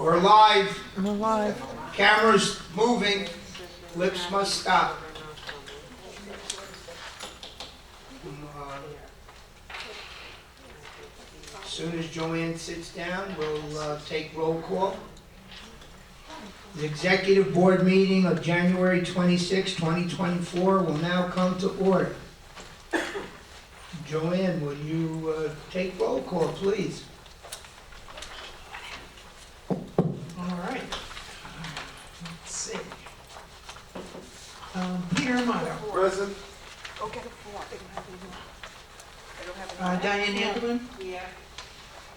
We're live. We're live. Camera's moving. Lips must stop. As soon as Joanne sits down, we'll take roll call. The executive board meeting of January 26, 2024 will now come to order. Joanne, will you take roll call, please? All right. Let's see. Peter Amato. Present. Go get a fork. I don't have any. Diane Andelman. Here.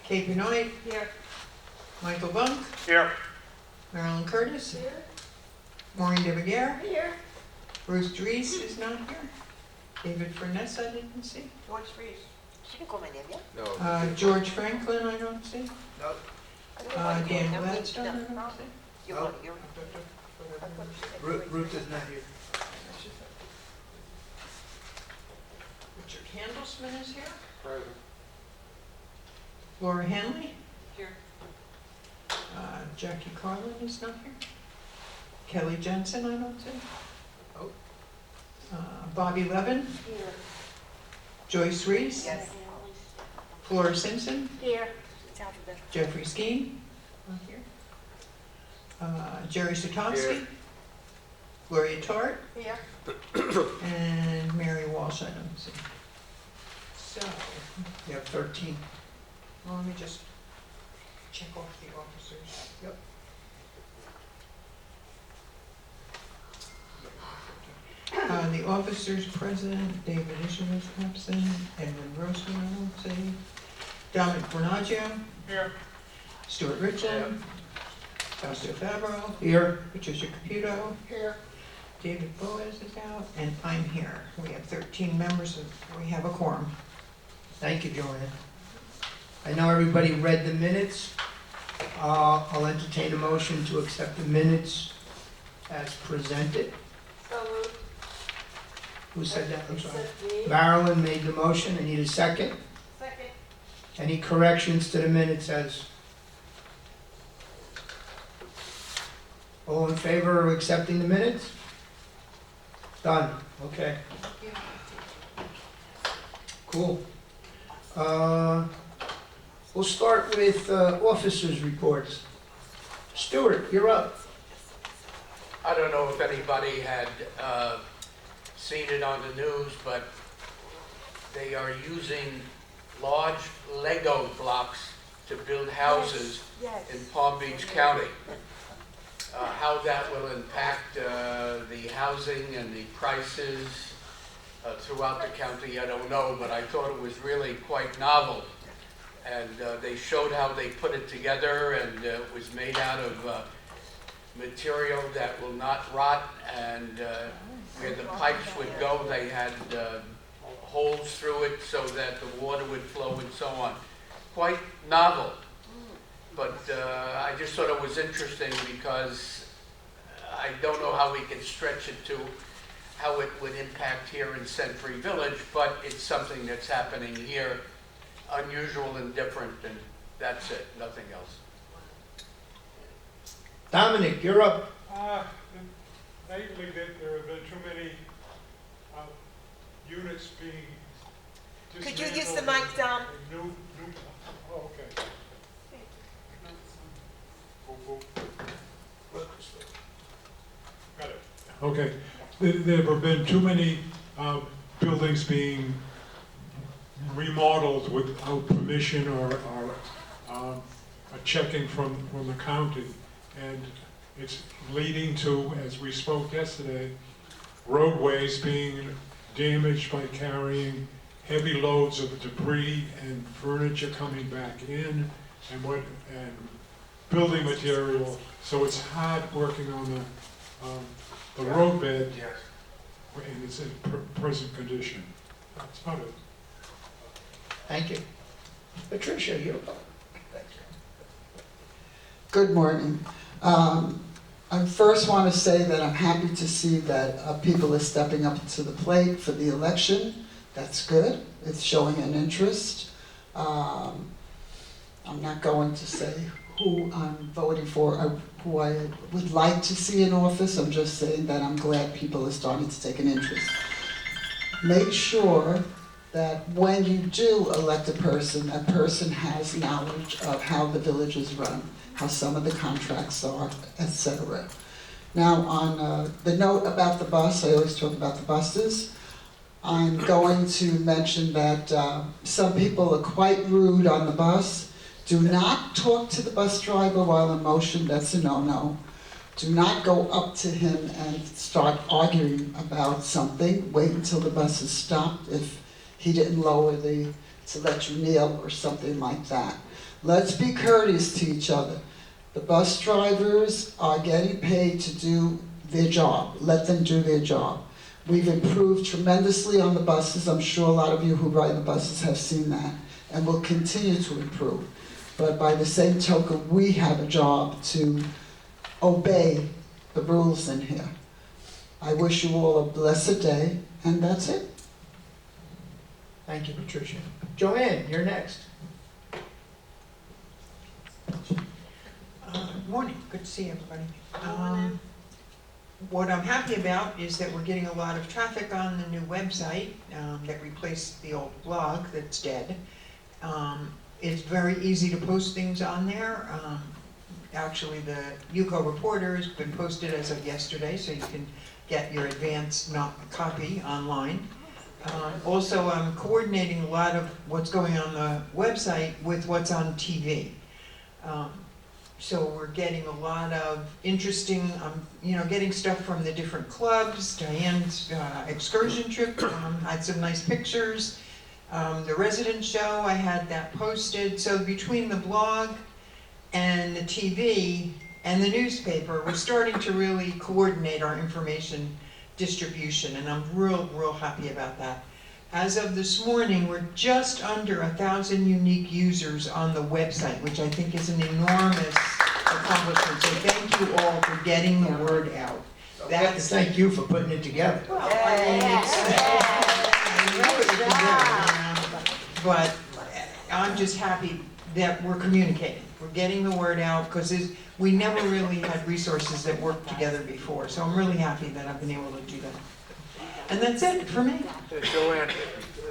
Kate Benoit. Here. Michael Bunk. Here. Marilyn Curtis. Here. Maureen DeBeguer. Here. Bruce Dries is not here. David Furness I didn't see. George Reese. She can come in here, No. George Franklin I don't see. No. Dan Gladstone I don't see. You No. want, you're. Ruth is not here. Richard Handelsman is here. Present. Laura Hanley. Here. Jackie Carlin is not here. Kelly Jensen I don't see. Oh. Bobby Levin. Here. Joyce Reese. Yes. Flora Simpson. Here. It's alphabet. Jeffrey Skeen. Not here. Jerry Sutomsky. Gloria Tart. Here. And Mary Walsh I don't see. So, You have 13. well, let me just check off the officers. Yep. The officers present, David Isher is absent, Edwin Grossman, I don't see. Dominic Bernaggio. Here. Stuart Richland. Fausto Fabro. Here. Patricia Caputo. Here. David Boaz is out, and I'm here. We have 13 members, and we have a quorum. Thank you, Joanne. I know everybody read the minutes. I'll entertain a motion to accept the minutes as presented. So moved. Who said that? I'm sorry. Me. Marilyn made the motion. I need a second. Second. Any corrections to the minutes as? All in favor of accepting the minutes? Done. Okay. Cool. We'll start with officers' reports. Stuart, you're up. I don't know if anybody had seen it on the news, but they are using large Lego blocks to build houses Yes. in Palm Beach County. How that will impact the housing and the prices throughout the county, I don't know, but I thought it was really quite novel. And they showed how they put it together, and it was made out of material that will not rot, and where the pipes would go, they had holes through it so that the water would flow and so on. Quite novel, but I just thought it was interesting because I don't know how we can stretch it to how it would impact here in Century Village, but it's something that's happening here, unusual and different, and that's it, nothing else. Dominic, you're up. Lately, there have been too many units being Could you use the dismantled mic, Dom? and new, oh, okay. Got it. Okay. There have been too many buildings being remodeled without permission or a checking from the county. And it's leading to, as we spoke yesterday, roadways being damaged by carrying heavy loads of debris and furniture coming back in and building material. So it's hard working on the roadbed in its present condition. That's about it. Thank you. Patricia, you're up. Good morning. I first want to say that I'm happy to see that people are stepping up to the plate for the election. That's good. It's showing an interest. I'm not going to say who I'm voting for, who I would like to see in office. I'm just saying that I'm glad people are starting to take an interest. Make sure that when you do elect a person has knowledge of how the village is run, how some of the contracts are, etc. Now, on the note about the bus, I always talk about the buses. I'm going to mention that some people are quite rude on the bus. Do not talk to the bus driver while in motion, that's a no-no. Do not go up to him and start arguing about something. Wait until the bus is stopped if he didn't lower to let you kneel or something like that. Let's be courteous to each other. The bus drivers are getting paid to do their job. Let them do their job. We've improved tremendously on the buses. I'm sure a lot of you who ride the buses have seen that, and will continue to improve. But by the same token, we have a job to obey the rules in here. I wish you all a blessed day, and that's it. Thank you, Patricia. Joanne, you're next. Morning, good to see everybody. What I'm happy about is that we're getting a lot of traffic on the new website that replaced the old blog that's dead. It's very easy to post things on there. Actually, the UCO Reporter has been posted as of yesterday, so you can get your advance copy online. Also, I'm coordinating a lot of what's going on the website with what's on TV. So we're getting a lot of interesting, getting stuff from the different clubs. Diane's excursion trip had some nice pictures. The resident show, I had that posted. So between the blog and the TV and the newspaper, we're starting to really coordinate our information distribution, and I'm real happy about that. As of this morning, we're just under 1,000 unique users on the website, which I think is an enormous accomplishment. So thank you all for getting the word out. I have to thank you for putting it together. Well, I know it's good, but I'm just happy that we're communicating. We're getting the word out, because we never really had resources that worked together before. So I'm really happy that I've been able to do that. And that's it for me. Joanne,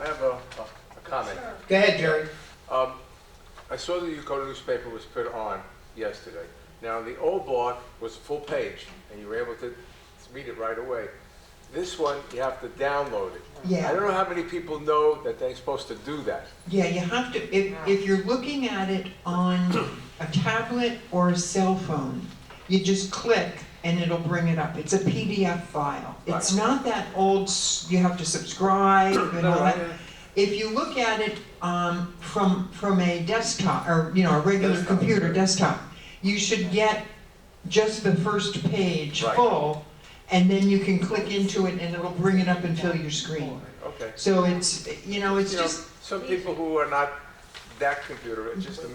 I have a comment. Go ahead, Jerry. I saw the UCO newspaper was put on yesterday. Now, the old blog was a full page, and you were able to read it right away. This one, you have to download it. Yeah. I don't know how many people know that they're supposed to do that. Yeah, you have to, if you're looking at it on a tablet or a cell phone, you just click and it'll bring it up. It's a PDF file. It's not that old, you have to subscribe and all that. If you look at it from a desktop, or a regular computer desktop, you should get just the first page full, and then you can click into it and it'll bring it up and fill your screen. Okay. So it's just... Some people who are not that computer, just to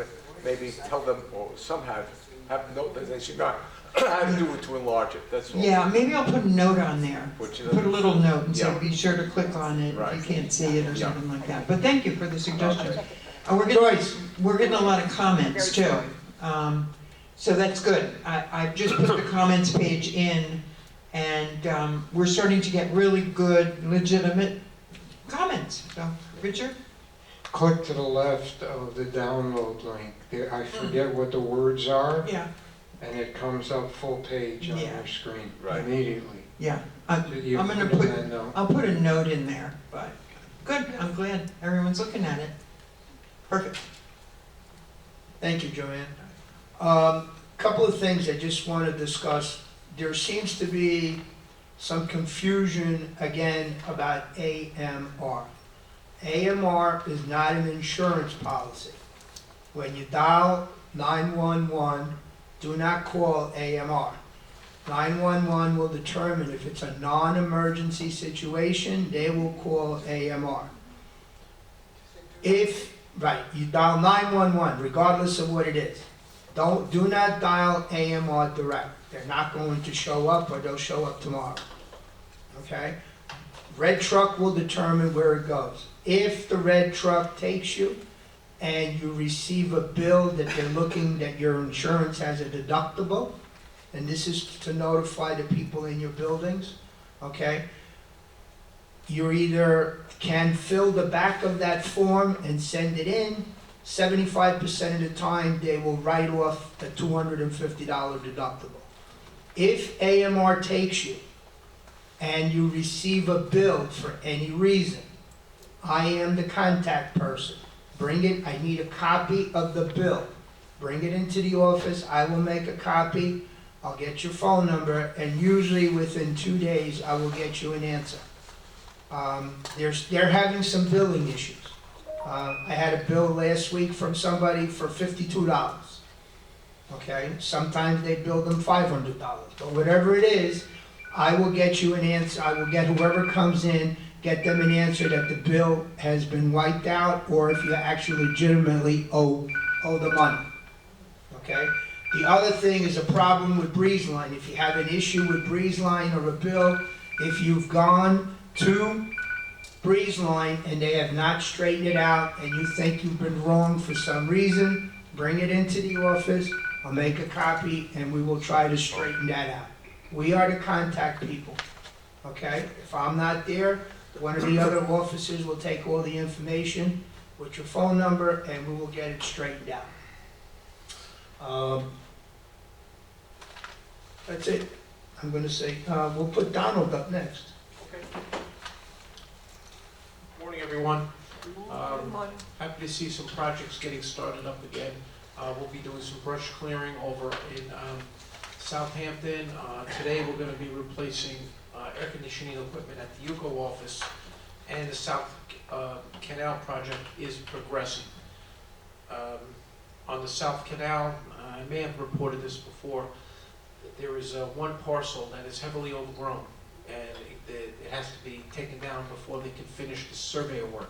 maybe tell them, or some have no, they should not, how to do it to enlarge it, that's all. Yeah, maybe I'll put a note on there. Put a little note and say, Yeah. be sure to click on it if you can't see it or Yeah. something like that. But thank you for the suggestion. We're Joyce. getting a lot of comments too. So that's good. I've just put the comments page in, and we're starting to get really good, legitimate comments. So, Richard? Click to the left of the download link. There, I forget what the words are, Yeah, and it comes up full page on Yeah. your screen Right. immediately. yeah. You I'm gonna put in put, that note. I'll put a note in there, but good. I'm glad everyone's looking at it. Perfect. Thank you, Joanne. Couple of things I just want to discuss. There seems to be some confusion again about AMR. AMR is not an insurance policy. When you dial 911, do not call AMR. 911 will determine if it's a non-emergency situation, they will call AMR. You dial 911, regardless of what it is. Do not dial AMR direct. They're not going to show up, or they'll show up tomorrow. Okay? Red truck will determine where it goes. If the red truck takes you, and you receive a bill that they're looking, that your insurance has a deductible, and this is to notify the people in your buildings, okay? You either can fill the back of that form and send it in. 75% of the time, they will write off a $250 deductible. If AMR takes you and you receive a bill for any reason, I am the contact person. Bring it, I need a copy of the bill. Bring it into the office, I will make a copy, I'll get your phone number, and usually within 2 days, I will get you an answer. They're having some billing issues. I had a bill last week from somebody for $52. Okay, sometimes they bill them $500, but whatever it is, I will get you an answer. I will get whoever comes in, get them an answer that the bill has been wiped out, or if you actually legitimately owe the money. Okay. The other thing is a problem with BreezeLine. If you have an issue with BreezeLine or a bill, if you've gone to BreezeLine and they have not straightened it out and you think you've been wrong for some reason, bring it into the office, I'll make a copy and we will try to straighten that out. We are the contact people, okay? If I'm not there, one of the other officers will take all the information with your phone number and we will get it straightened out. That's it. I'm gonna say, we'll put Donald up next. Morning, everyone. Good morning. Happy to see some projects getting started up again. We'll be doing some brush clearing over in Southampton. Today, we're going to be replacing air conditioning equipment at the UCO office, and the South Canal project is progressing. On the South Canal, I may have reported this before, there is one parcel that is heavily overgrown, and it has to be taken down before they can finish the survey work.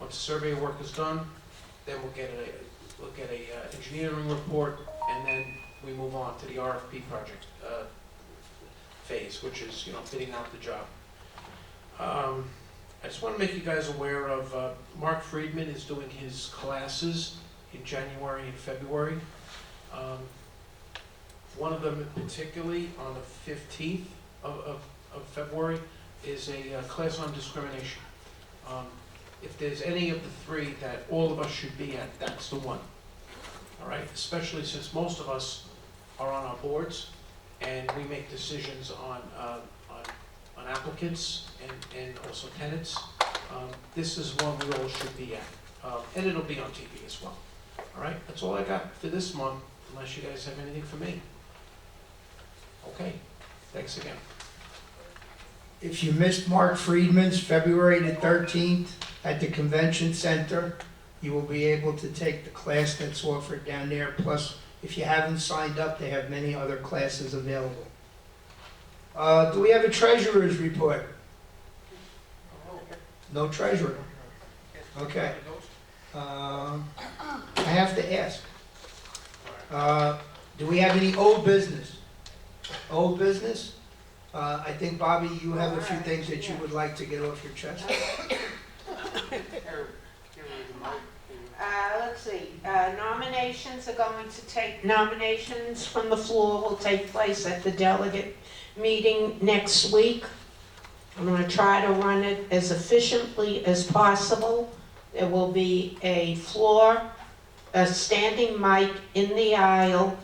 Once the survey work is done, then we'll get a engineering report, and then we move on to the RFP project phase, which is, bidding out the job. I just want to make you guys aware of Mark Friedman is doing his classes in January and February. One of them particularly on the 15th of February is a class on discrimination. If there's any of the three that all of us should be at, that's the one. All right, especially since most of us are on our boards and we make decisions on applicants and also tenants. This is one we all should be at, and it'll be on TV as well. All right, that's all I got for this month, unless you guys have anything for me. Okay, thanks again. If you missed Mark Friedman's February the 13th at the Convention Center, you will be able to take the class that's offered down there. Plus, if you haven't signed up, they have many other classes available. Do we have a treasurer's report? No treasurer. Okay. I have to ask. Do we have any old business? Old business? I think, Bobby, you have a few things that you would like to get off your chest. Let's see, nominations from the floor will take place at the delegate meeting next week. I'm going to try to run it as efficiently as possible. There will be a standing mic in the aisle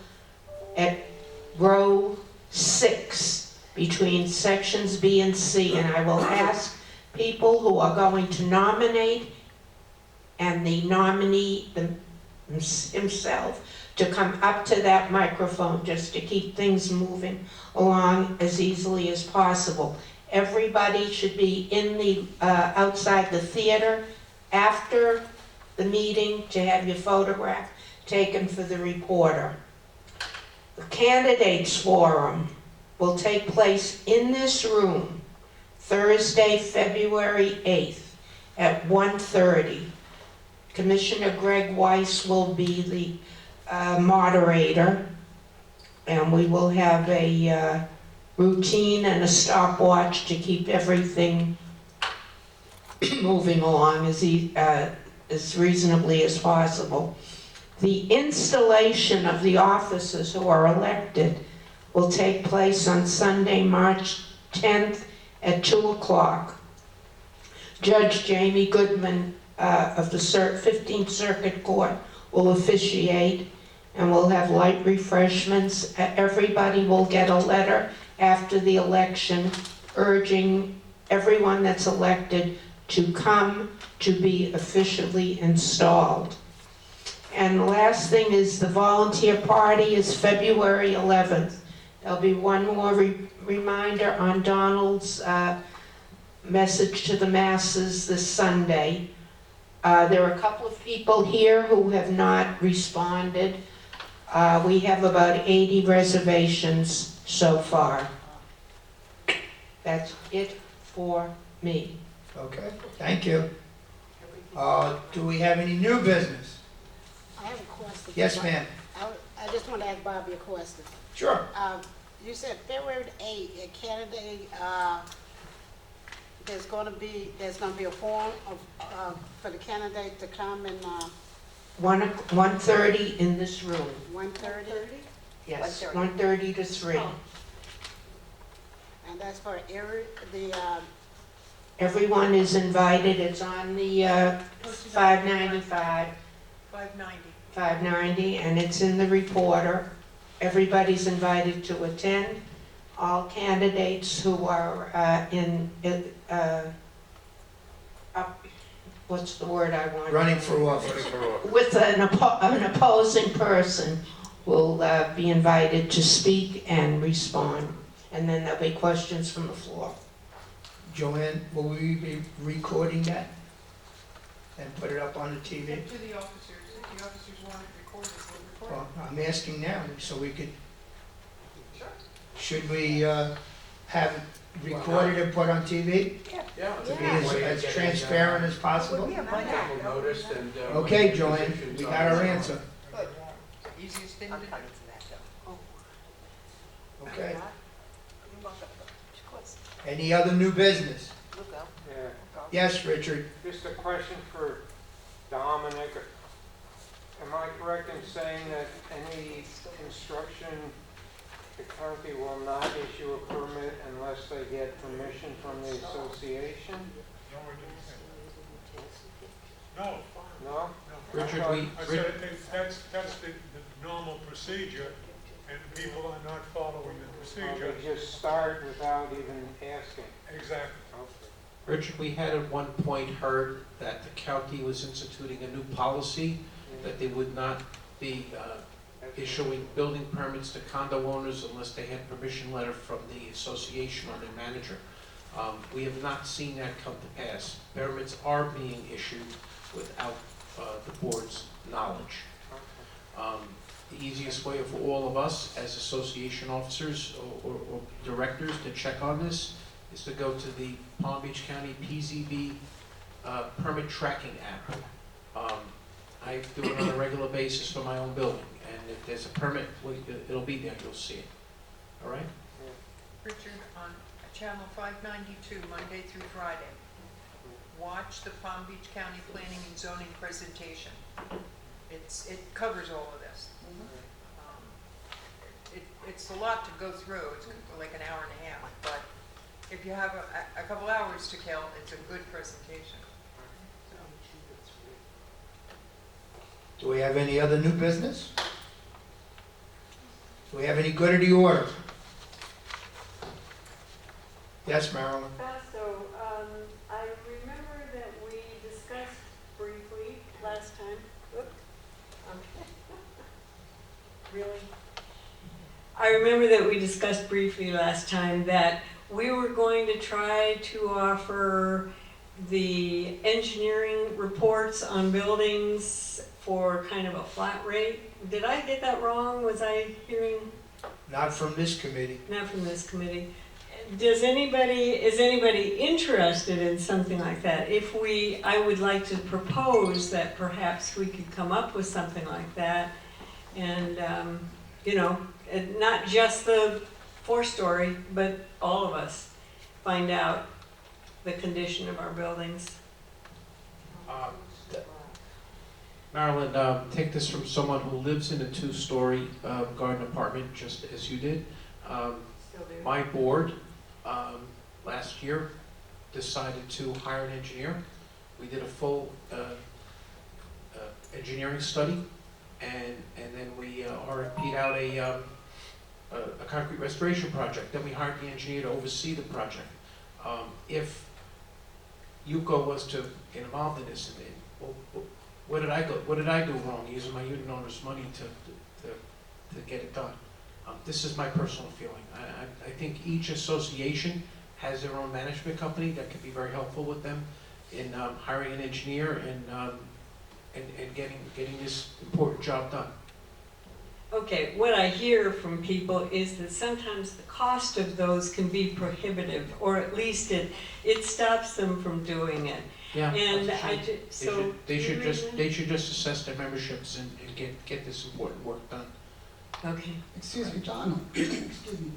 at row 6 between sections B and C, and I will ask people who are going to nominate and the nominee himself to come up to that microphone just to keep things moving along as easily as possible. Everybody should be in the outside the theater after the meeting to have your photograph taken for the reporter. The candidates forum will take place in this room Thursday, February 8th at 1:30. Commissioner Greg Weiss will be the moderator, and we will have a routine and a stopwatch to keep everything moving along as reasonably as possible. The installation of the officers who are elected will take place on Sunday, March 10th at 2 o'clock. Judge Jamie Goodman of the 15th Circuit Court will officiate, and we'll have light refreshments. Everybody will get a letter after the election urging everyone that's elected to come to be officially installed. And the last thing is the volunteer party is February 11th. There'll be one more reminder on Donald's message to the masses this Sunday. There are a couple of people here who have not responded. We have about 80 reservations so far. That's it for me. Okay, thank you. Do we have any new business? I have a question. Yes, ma'am. I just want to ask Bobby a question. Sure. You said February 8th, a candidate, there's gonna be a forum for the candidate to come and, 1:30 in this room. 1:30? Yes, 1:30. 1:30 to 3. And that's for Everyone is invited. It's on the 595, 590, and it's in the reporter. Everybody's invited to attend. All candidates who are what's the word I want? Running for office. With an opposing person will be invited to speak and respond. And then there'll be questions from the floor. Joanne, will we be recording that and put it up on the TV? To the officers, if the officers want it recorded, we'll record Well, I'm asking now, so we could, it. Sure. should we have it recorded and put on TV? Yeah. To be as transparent as possible? We'll notice and. Okay, Joanne, we got our answer. Easiest thing to do. Okay. Any other new business? Yeah, Yes, Richard? just a question for Dominic. Am I correct in saying that any construction, the county will not issue a permit unless they get permission from the association? No, No? Richard, I said, that's the normal procedure, and people are not following the procedure. They just start without even asking? Exactly. Okay. Richard, we had at one point heard that the county was instituting a new policy, that they would not be issuing building permits to condo owners unless they had permission letter from the association or their manager. We have not seen that come to pass. Permits are being issued without the board's knowledge. The easiest way for all of us as association officers or directors to check on this is to go to the Palm Beach County PZB permit tracking app. I do it on a regular basis for my own building, and if there's a permit, it'll be there, you'll see it. All right? Richard, on channel 592, Monday through Friday, watch the Palm Beach County Planning and Zoning presentation. It covers all of this. It's a lot to go through, it's like an hour and a half, but if you have a couple hours to kill, it's a good presentation. Do we have any other new business? Do we have any good of the order? Yes, Marilyn? So, I remember that we discussed briefly last time. Really? I remember that we discussed briefly last time that we were going to try to offer the engineering reports on buildings for kind of a flat rate. Did I get that wrong? Was I hearing? Not from this committee. Not from this committee. Is anybody interested in something like that? I would like to propose that perhaps we could come up with something like that. And, not just the 4-story, but all of us find out the condition of our buildings. Marilyn, take this from someone who lives in a two-story garden apartment, just as you did. My board, last year, decided to hire an engineer. We did a full engineering study, and then we RFP'd out a concrete restoration project. Then we hired the engineer to oversee the project. If UCO was to get involved in this, what did I do wrong using my unit owner's money to get it done? This is my personal feeling. I think each association has their own management company that can be very helpful with them in hiring an engineer and getting this important job done. Okay, what I hear from people is that sometimes the cost of those can be prohibitive, or at least it stops them from doing it. Yeah. And that's I true. so. They should just assess their memberships and get this important work done. Okay. Excuse me, Donald. Excuse me.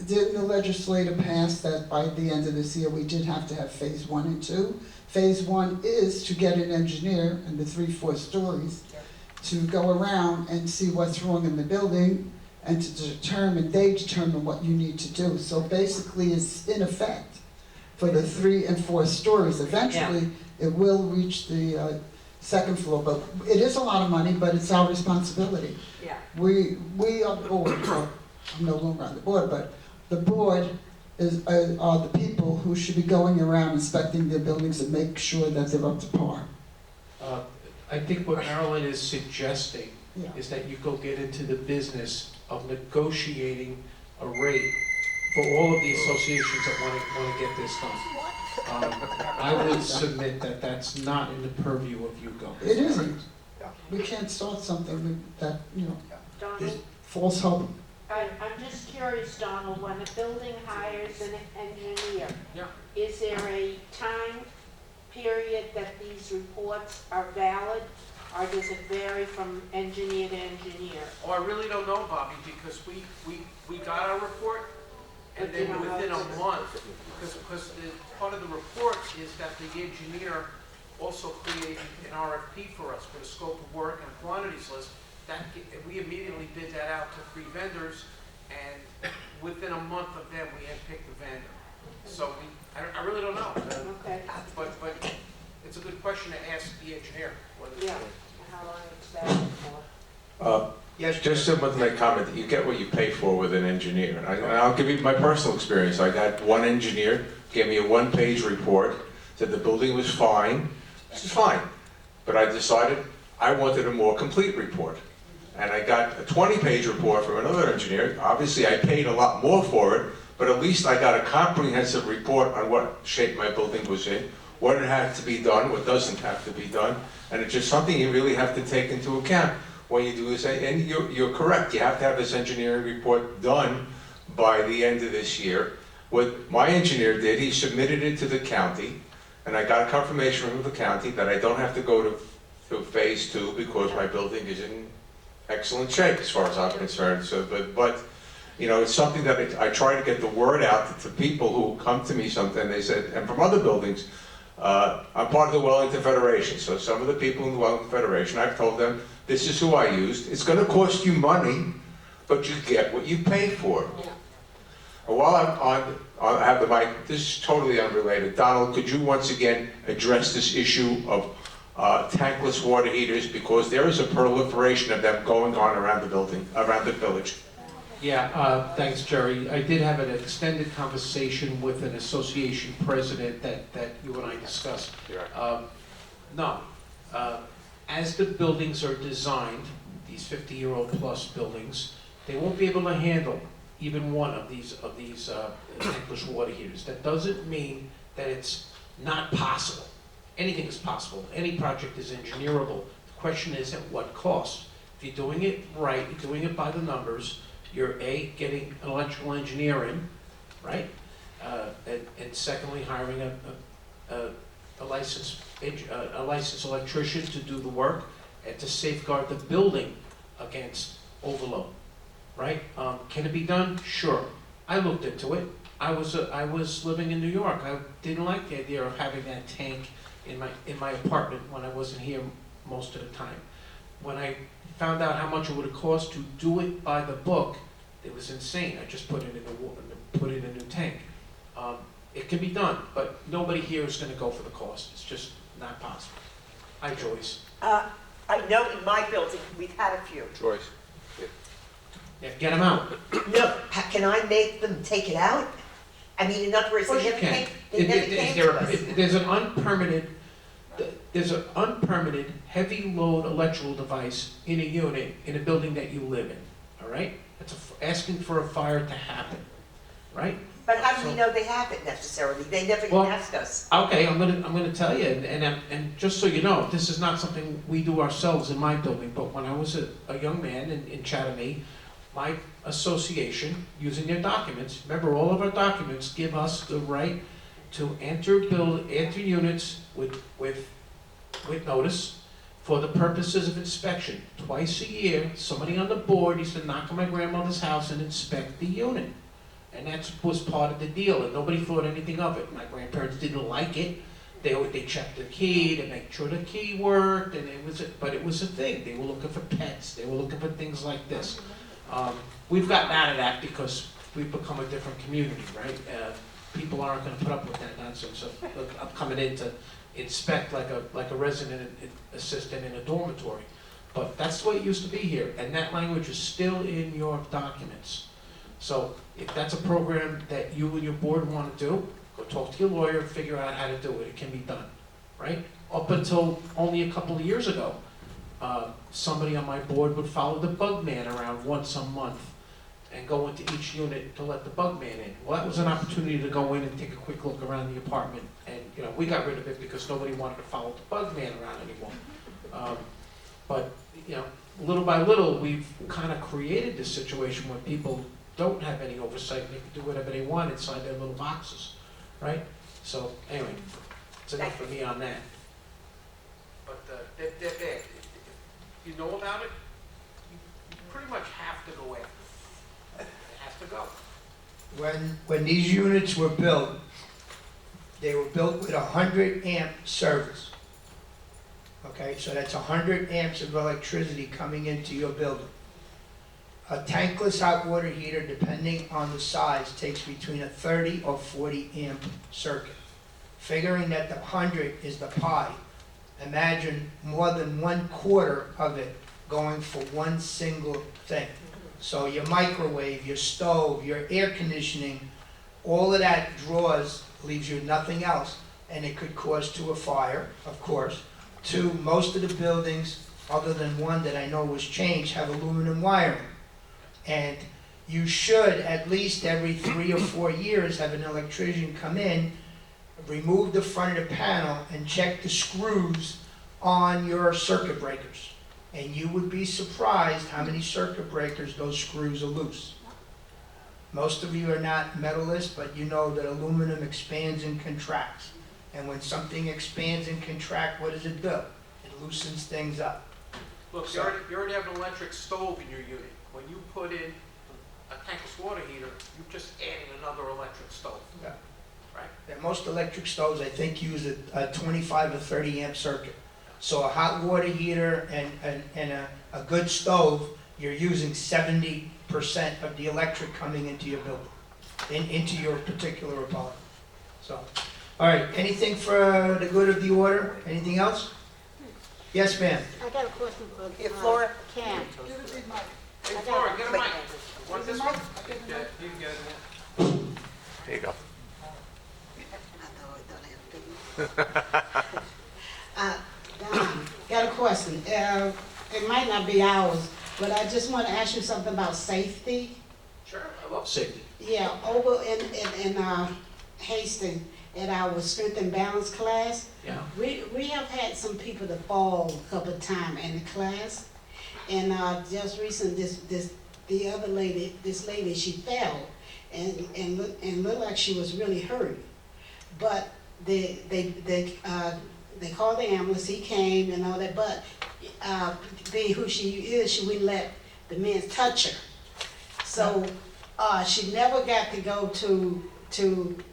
Didn't the legislature pass that by the end of this year, we did have to have phase 1 and 2? Phase 1 is to get an engineer in the 3-4 stories to go around and see what's wrong in the building and to determine what you need to do. So basically it's in effect for the 3 and 4 stories. Eventually it will reach the second floor, but it is a lot of money, but it's our responsibility. Yeah. We are the board, well, I'm no longer on the board, but the board are the people who should be going around inspecting their buildings and make sure that they're up to par. I think what Marilyn is suggesting Yeah. is that you go get into the business of negotiating a rate for all of the associations that want to get this done. I would submit that that's not in the purview of UCO. It isn't. We can't start something that, Donald, false hope. I'm just curious, Donald, when a building hires an engineer, Yeah. is there a time period that these reports are valid, or does it vary from engineer to engineer? Oh, I really don't know, Bobby, because we got our report, and But you then don't know within a if it's- month, because part of the report is that the engineer also created an RFP for us for the scope of work and quantities list. We immediately bid that out to 3 vendors, and within a month of them, we had picked the vendor. So I really don't know. Okay, But it's a good question to ask the engineer. whether- yeah, how long it's valid for? Yes, Just someone to make a comment, that you get what you pay for with an engineer. And I'll give you my personal experience. I got one engineer, gave me a 1-page report, said the building was fine. This is fine. But I decided I wanted a more complete report. And I got a 20-page report from another engineer. Obviously, I paid a lot more for it, but at least I got a comprehensive report on what shape my building was in, what it had to be done, what doesn't have to be done. And it's just something you really have to take into account when you do this. And you're correct, you have to have this engineering report done by the end of this year. What my engineer did, he submitted it to the county, and I got a confirmation from the county that I don't have to go to phase 2 because my building is in excellent shape as far as I'm concerned. So, but it's something that I try to get the word out to people who come to me sometimes. They said, and from other buildings, I'm part of the Wellington Federation. So some of the people in the Wellington Federation, I've told them, this is who I used. It's going to cost you money, but you get what you pay for. Yeah. While I have the mic, this is totally unrelated. Donald, could you once again address this issue of tankless water heaters, because there is a proliferation of them going on around the building, around the village. Yeah, thanks, Jerry. I did have an extended conversation with an association president that you and I discussed. No. As the buildings are designed, these 50-year-old plus buildings, they won't be able to handle even one of these tankless water heaters. That doesn't mean that it's not possible. Anything is possible. Any project is engineerable. The question is at what cost? If you're doing it right, you're doing it by the numbers, you're getting an electrical engineer in, right? And secondly, hiring a licensed electrician to do the work and to safeguard the building against overload, right? Can it be done? Sure. I looked into it. I was living in New York. I didn't like the idea of having that tank in my apartment when I wasn't here most of the time. When I found out how much it would have cost to do it by the book, it was insane. I just put it in put in a new tank. It can be done, but nobody here is gonna go for the cost. It's just not possible. Hi, Joyce. I know in my building, we've had a few. Joyce? Yeah, get them out. No, can I make them take it out? I mean, in other words, Of course they you never can. came, they never came to us. There's an unpermitted heavy load electrical device in a unit in a building that you live in, all right? It's asking for a fire to happen, right? But how do we know they have it necessarily? They never Well, asked us. Okay, I'm gonna tell you, and just so you know, this is not something we do ourselves in my building, but when I was a young man in Chatham, my association, using their documents, remember, all of our documents give us the right to enter units with notice for the purposes of inspection. Twice a year, somebody on the board used to knock on my grandmother's house and inspect the unit. And that was part of the deal, and nobody thought anything of it. My grandparents didn't like it. They checked the key to make sure the key worked, and but it was a thing. They were looking for pets. They were looking for things like this. We've gotten out of that because we've become a different community, right? People aren't going to put up with that nonsense. So I'm coming in to inspect like a resident assistant in a dormitory. But that's the way it used to be here, and that language is still in your documents. So if that's a program that you and your board want to do, go talk to your lawyer, figure out how to do it. It can be done, right? Up until only a couple of years ago, somebody on my board would follow the bug man around once a month and go into each unit to let the bug man in. Well, that was an opportunity to go in and take a quick look around the apartment. And, you know, we got rid of it because nobody wanted to follow the bug man around anymore. But, you know, little by little, we've kind of created this situation where people don't have any oversight and they can do whatever they want inside their little boxes, right? So, anyway, it's enough for me on that. But they're there. If you know about it, you pretty much have to go after it. It has to go. When these units were built, they were built with 100 amp service. Okay, so that's 100 amps of electricity coming into your building. A tankless hot water heater, depending on the size, takes between a 30 or 40 amp circuit. Figuring that the 100 is the pi, imagine more than 1/4 of it going for one single thing. So your microwave, your stove, your air conditioning, all of that draws, leaves you nothing else. And it could cause to a fire, of course. Two, most of the buildings, other than one that I know was changed, have aluminum wiring. And you should, at least every 3 or 4 years, have an electrician come in, remove the front of the panel, and check the screws on your circuit breakers. And you would be surprised how many circuit breakers those screws are loose. Most of you are not metalists, but you know that aluminum expands and contracts. And when something expands and contracts, what does it do? It loosens things up. Look, you already have an electric stove in your unit. When you put in a tankless water heater, you're just adding another electric stove. Yeah. Right? And most electric stoves, I think, use a 25 or 30 amp circuit. So a hot water heater and a good stove, you're using 70% of the electric coming into your building, into your particular apartment. So, all right, anything for the good of the order? Anything else? Yes, ma'am. I got a question for Here, Flora. Cam. Hey, Flora, get a mic. Want this one? Yeah, you can get it. There you go. Don, got a question. It might not be ours, but I just want to ask you something about safety. Sure, I love safety. Yeah, over in Hastings, at our strength and balance class, Yeah. we have had some people that fall a couple of times in the class. And just recent, the other lady, this lady, she fell and looked like she was really hurt. But they called the ambulance, he came and all that, but being who she is, she wouldn't let the men touch her. So she never got to go to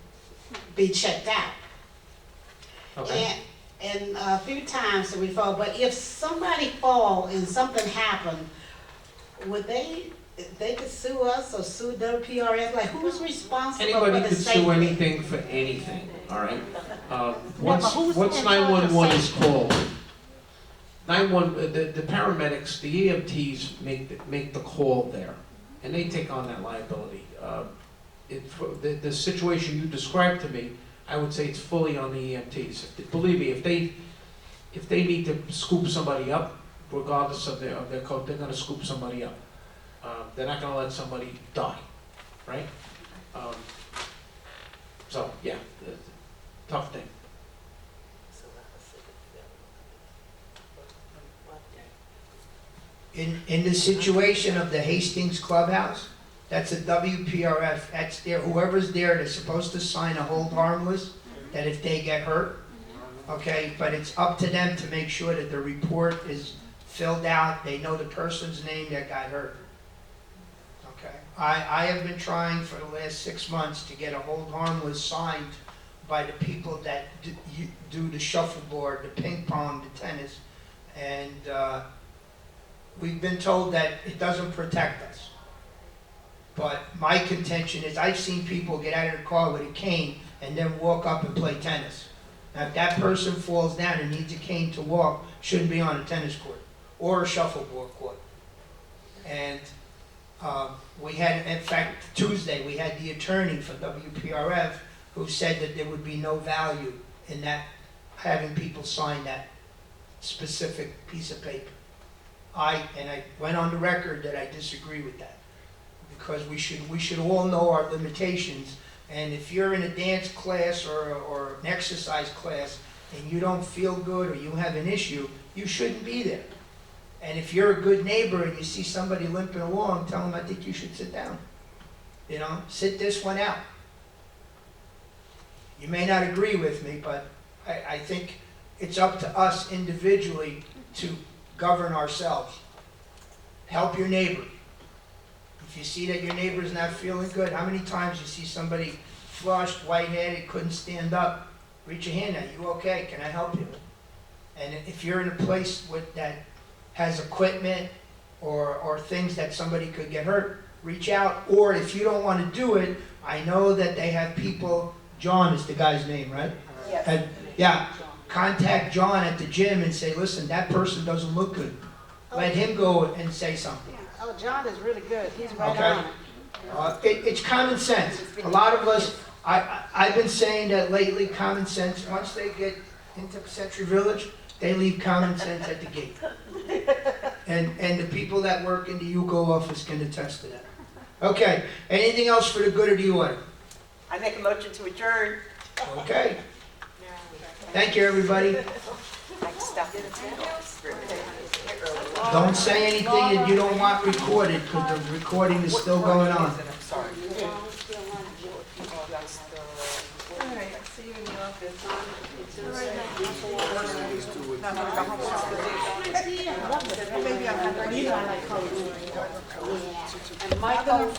be checked out. Okay. and a few times to refer, but if somebody fall and something happened, would they could sue us or sue WPRS, like who's responsible for Anybody the could safety? sue anything for anything, all right? but who's Once in charge of 911 is safety? called, 911, the paramedics, the EMTs make the call there, and they take on that liability. The situation you described to me, I would say it's fully on the EMTs. Believe me, if they need to scoop somebody up, regardless of their code, they're gonna scoop somebody up. They're not gonna let somebody die, right? So, yeah, tough thing. In the situation of the Hastings Clubhouse, that's a WPRF, that's there, whoever's there, they're supposed to sign a hold harmless, that if they get hurt, okay, but it's up to them to make sure that the report is filled out, they know the person's name that got hurt. Okay, I have been trying for the last 6 months to get a hold harmless signed by the people that do the shuffleboard, the ping pong, the tennis, and we've been told that it doesn't protect us. But my contention is I've seen people get out of the car with a cane and then walk up and play tennis. Now, if that person falls down and needs a cane to walk, shouldn't be on a tennis court or a shuffleboard court. And we had, in fact, Tuesday, we had the attorney for WPRF who said that there would be no value in that, having people sign that specific piece of paper. I went on the record that I disagree with that, because we should all know our limitations. And if you're in a dance class or an exercise class and you don't feel good or you have an issue, you shouldn't be there. And if you're a good neighbor and you see somebody limping along, tell them, I think you should sit down. You know, sit this one out. You may not agree with me, but I think it's up to us individually to govern ourselves. Help your neighbor. If you see that your neighbor's not feeling good, how many times you see somebody flushed, white-headed, couldn't stand up, reach your hand out, you okay, can I help you? And if you're in a place that has equipment or things that somebody could get hurt, reach out. Or if you don't want to do it, I know that they have people, John is the guy's name, right? Yes. And, yeah, contact John at the gym and say, listen, that person doesn't look good. Let him go and say something. Oh, John is really good, he's right Okay. on it. It's common sense. A lot of us, I've been saying that lately, common sense, once they get into Century Village, they leave common sense at the gate. And the people that work in the UCO office can attest to that. Okay, anything else for the good of the order? I make a motion to adjourn. Okay. Thank you, everybody. Don't say anything that you don't want recorded, because the recording is still going on. I'm sorry. Michael,